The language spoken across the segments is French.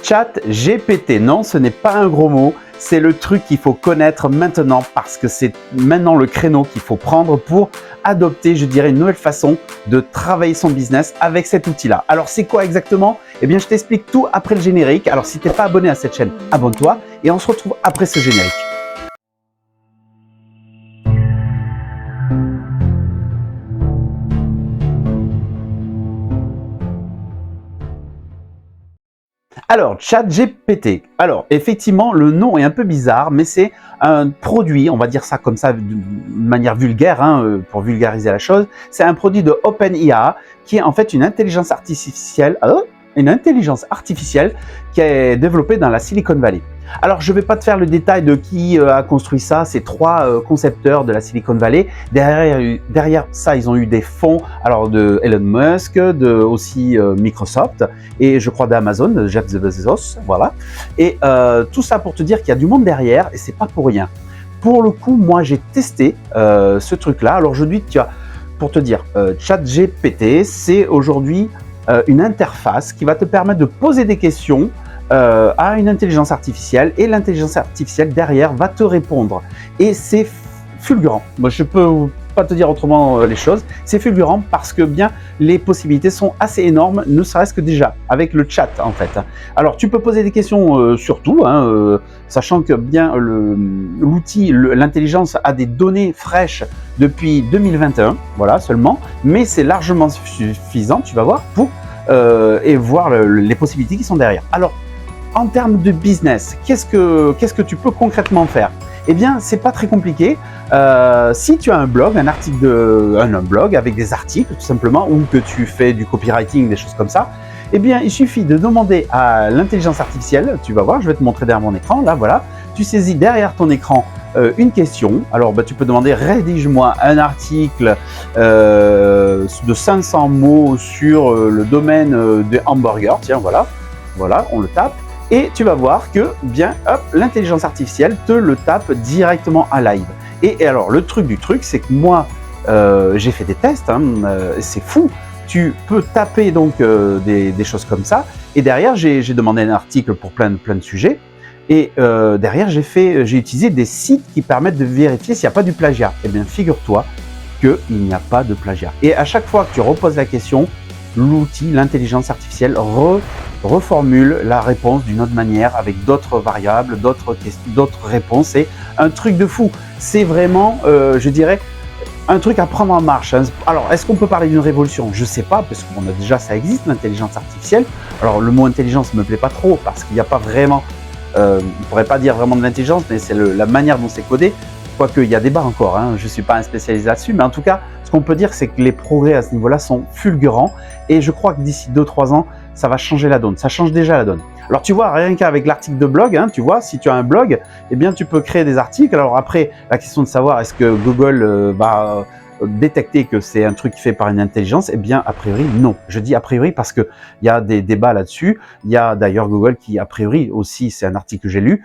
Chat GPT, non, ce n'est pas un gros mot, c'est le truc qu'il faut connaître maintenant parce que c'est maintenant le créneau qu'il faut prendre pour adopter, je dirais, une nouvelle façon de travailler son business avec cet outil-là. Alors, c'est quoi exactement? Eh bien, je t'explique tout après le générique. Alors, si tu n'es pas abonné à cette chaîne, abonne-toi et on se retrouve après ce générique. Alors, ChatGPT. Alors, effectivement, le nom est un peu bizarre, mais c'est un produit, on va dire ça comme ça de manière vulgaire, pour vulgariser la chose. C'est un produit de OpenAI qui est en fait une intelligence artificielle qui est développée dans la Silicon Valley. Alors, je ne vais pas te faire le détail de qui a construit ça, ces trois concepteurs de la Silicon Valley. Derrière ça, ils ont eu des fonds alors de Elon Musk, aussi Microsoft et je crois d'Amazon, de Jeff Bezos, voilà. Et tout ça pour te dire qu'il y a du monde derrière et c'est pas pour rien. Pour le coup, moi, j'ai testé ce truc-là. Alors, aujourd'hui, pour te dire, ChatGPT, c'est aujourd'hui une interface qui va te permettre de poser des questions à une intelligence artificielle et l'intelligence artificielle derrière va te répondre. Et c'est fulgurant. Moi, je peux pas te dire autrement les choses. C'est fulgurant parce que bien les possibilités sont assez énormes, ne serait-ce que déjà avec le chat en fait. Alors, tu peux poser des questions sur tout, sachant que bien l'outil, l'intelligence a des données fraîches depuis 2021, voilà seulement, mais c'est largement suffisant, tu vas voir, pour et voir les possibilités qui sont derrière. Alors, en termes de business, qu'est-ce que tu peux concrètement faire? Eh bien, c'est pas très compliqué. Si tu as un blog, un blog avec des articles tout simplement, ou que tu fais du copywriting, des choses comme ça, eh bien, il suffit de demander à l'intelligence artificielle, tu vas voir, je vais te montrer derrière mon écran, là, voilà, tu saisis derrière ton écran une question. Alors, tu peux demander, rédige-moi un article de 500 mots sur le domaine des hamburgers, tiens, voilà, on le tape. Et tu vas voir que, bien, hop, l'intelligence artificielle te le tape directement en live. Et alors, le truc du truc, c'est que moi, j'ai fait des tests, c'est fou. Tu peux taper donc des choses comme ça. Et derrière, j'ai demandé un article pour plein de sujets. Et derrière, j'ai utilisé des sites qui permettent de vérifier s'il n'y a pas du plagiat. Eh bien, figure-toi qu'il n'y a pas de plagiat. Et à chaque fois que tu reposes la question, l'outil, l'intelligence artificielle reformule la réponse d'une autre manière avec d'autres variables, d'autres réponses. C'est un truc de fou. C'est vraiment, je dirais, un truc à prendre en marche. Alors, est-ce qu'on peut parler d'une révolution? Je ne sais pas, parce qu'on a déjà, ça existe, l'intelligence artificielle. Alors, le mot intelligence ne me plaît pas trop parce qu'il n'y a pas vraiment, on ne pourrait pas dire vraiment de l'intelligence, mais c'est la manière dont c'est codé. Quoique, il y a débat encore, je ne suis pas un spécialiste là-dessus, mais en tout cas, ce qu'on peut dire, c'est que les progrès à ce niveau-là sont fulgurants et je crois que d'ici 2-3 ans, ça va changer la donne. Ça change déjà la donne. Alors, tu vois, rien qu'avec l'article de blog, tu vois, si tu as un blog, eh bien, tu peux créer des articles. Alors après, la question de savoir est-ce que Google va détecter que c'est un truc fait par une intelligence, eh bien, a priori, non. Je dis a priori parce qu'il y a des débats là-dessus. Il y a d'ailleurs Google qui, a priori, aussi, c'est un article que j'ai lu,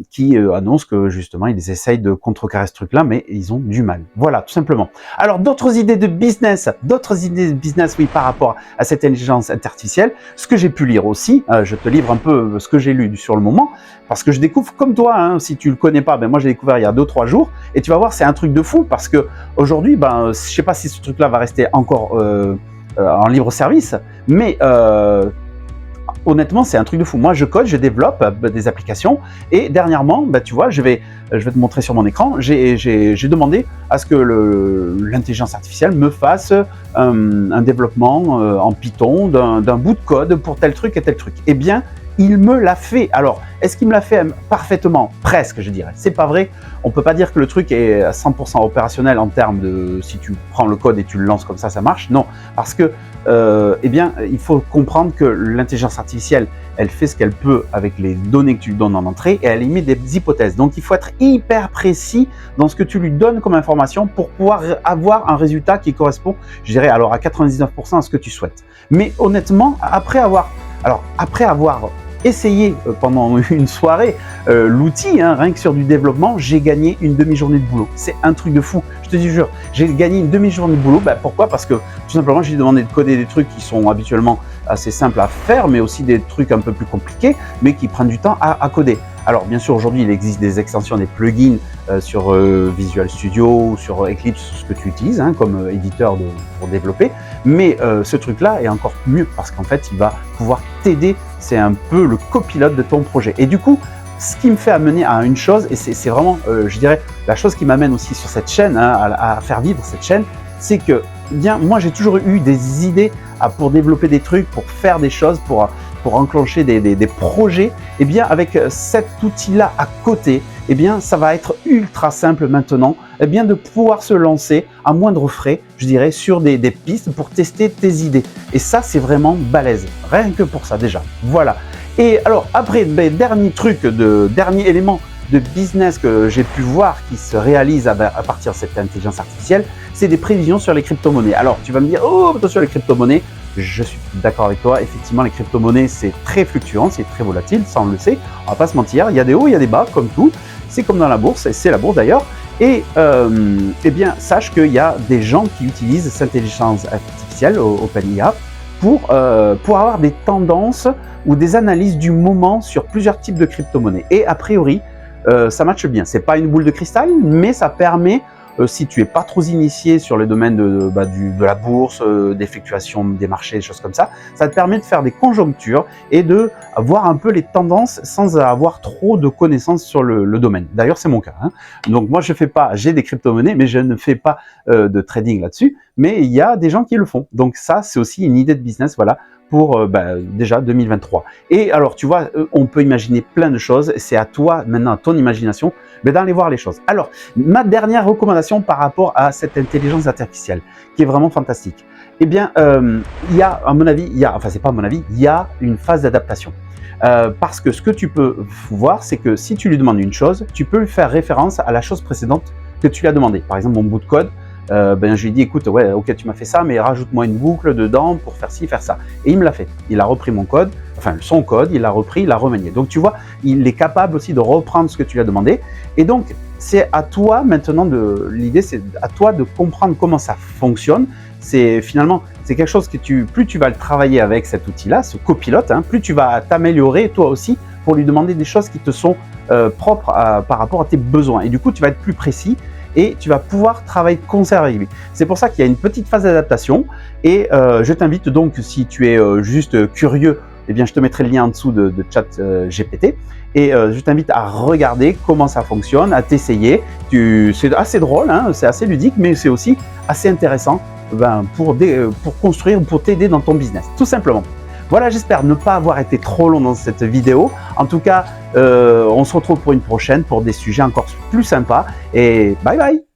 qui annonce que, justement, ils essayent de contrecarrer ce truc-là, mais ils ont du mal. Voilà, tout simplement. Alors, d'autres idées de business, oui, par rapport à cette intelligence artificielle, ce que j'ai pu lire aussi, je te livre un peu ce que j'ai lu sur le moment, parce que je découvre comme toi, si tu le connais pas, ben moi j'ai découvert il y a 2-3 jours, et tu vas voir, c'est un truc de fou, parce que aujourd'hui, je sais pas si ce truc-là va rester encore en libre service, mais honnêtement, c'est un truc de fou. Moi, je code, je développe des applications, et dernièrement, tu vois, je vais te montrer sur mon écran, j'ai demandé à ce que l'intelligence artificielle me fasse un développement en Python d'un bout de code pour tel truc et tel truc. Eh bien, il me l'a fait. Alors, est-ce qu'il me l'a fait parfaitement? Presque, je dirais. C'est pas vrai. On peut pas dire que le truc est à 100% opérationnel en termes de si tu prends le code et tu le lances comme ça marche. Non, parce que, eh bien, il faut comprendre que l'intelligence artificielle, elle fait ce qu'elle peut avec les données que tu lui donnes en entrée et elle émet des hypothèses. Donc, il faut être hyper précis dans ce que tu lui donnes comme information pour pouvoir avoir un résultat qui correspond, je dirais, alors à 99% à ce que tu souhaites. Mais honnêtement, après avoir essayé pendant une soirée l'outil, rien que sur du développement, j'ai gagné une demi-journée de boulot. C'est un truc de fou, je te jure. J'ai gagné une demi-journée de boulot. Pourquoi? Parce que tout simplement, j'ai demandé de coder des trucs qui sont habituellement assez simples à faire, mais aussi des trucs un peu plus compliqués, mais qui prennent du temps à coder. Alors bien sûr, aujourd'hui, il existe des extensions, des plugins sur Visual Studio ou sur Eclipse, ce que tu utilises comme éditeur pour développer, mais ce truc-là est encore mieux parce qu'en fait, il va pouvoir t'aider. C'est un peu le copilote de ton projet. Et du coup, ce qui me fait amener à une chose, et c'est vraiment, je dirais, la chose qui m'amène aussi sur cette chaîne, à faire vivre cette chaîne, c'est que, bien, moi j'ai toujours eu des idées pour développer des trucs, pour faire des choses, pour enclencher des projets. Et bien avec cet outil-là à côté, et bien ça va être ultra simple maintenant, et bien de pouvoir se lancer à moindre frais, je dirais, sur des pistes pour tester tes idées. Et ça, c'est vraiment balèze, rien que pour ça déjà. Voilà. Et alors après, dernier élément de business que j'ai pu voir qui se réalise à partir de cette intelligence artificielle, c'est des prévisions sur les crypto-monnaies. Alors tu vas me dire, oh attention les crypto-monnaies, je suis d'accord avec toi, effectivement les crypto-monnaies c'est très fluctuant, c'est très volatile, ça on le sait, on va pas se mentir, il y a des hauts, il y a des bas comme tout, c'est comme dans la bourse, et c'est la bourse d'ailleurs. Et eh bien sache qu'il y a des gens qui utilisent cette intelligence artificielle, OpenIA, pour avoir des tendances ou des analyses du moment sur plusieurs types de crypto-monnaies. Et a priori, ça matche bien. C'est pas une boule de cristal, mais ça permet, si tu es pas trop initié sur le domaine de la bourse, des fluctuations des marchés, des choses comme ça te permet de faire des conjonctures et de voir un peu les tendances sans avoir trop de connaissances sur le domaine. D'ailleurs, c'est mon cas. Donc moi, j'ai des crypto-monnaies, mais je ne fais pas de trading là-dessus. Mais il y a des gens qui le font. Donc ça, c'est aussi une idée de business, voilà, pour déjà 2023. Et alors, tu vois, on peut imaginer plein de choses. C'est à toi, maintenant, à ton imagination, d'aller voir les choses. Alors, ma dernière recommandation par rapport à cette intelligence artificielle, qui est vraiment fantastique, eh bien, il y a, à mon avis, c'est pas à mon avis, il y a une phase d'adaptation. Parce que ce que tu peux voir, c'est que si tu lui demandes une chose, tu peux lui faire référence à la chose précédente que tu lui as demandé. Par exemple, mon bout de code, je lui ai dit, écoute, ouais, ok, tu m'as fait ça, mais rajoute-moi une boucle dedans pour faire ci, faire ça. Et il me l'a fait. Il a repris mon code, enfin son code, il l'a repris, il l'a remanié. Donc tu vois, il est capable aussi de reprendre ce que tu lui as demandé. Et donc, c'est à toi maintenant l'idée, c'est à toi de comprendre comment ça fonctionne. C'est finalement, c'est quelque chose que plus tu vas le travailler avec cet outil-là, ce copilote, plus tu vas t'améliorer toi aussi pour lui demander des choses qui te sont propres par rapport à tes besoins. Et du coup, tu vas être plus précis et tu vas pouvoir travailler de concert avec lui. C'est pour ça qu'il y a une petite phase d'adaptation et je t'invite donc, si tu es juste curieux, eh bien, je te mettrai le lien en dessous de ChatGPT et je t'invite à regarder comment ça fonctionne, à t'essayer. C'est assez drôle, c'est assez ludique, mais c'est aussi assez intéressant pour construire, pour t'aider dans ton business, tout simplement. Voilà, j'espère ne pas avoir été trop long dans cette vidéo. En tout cas, on se retrouve pour une prochaine pour des sujets encore plus sympas. Et bye bye!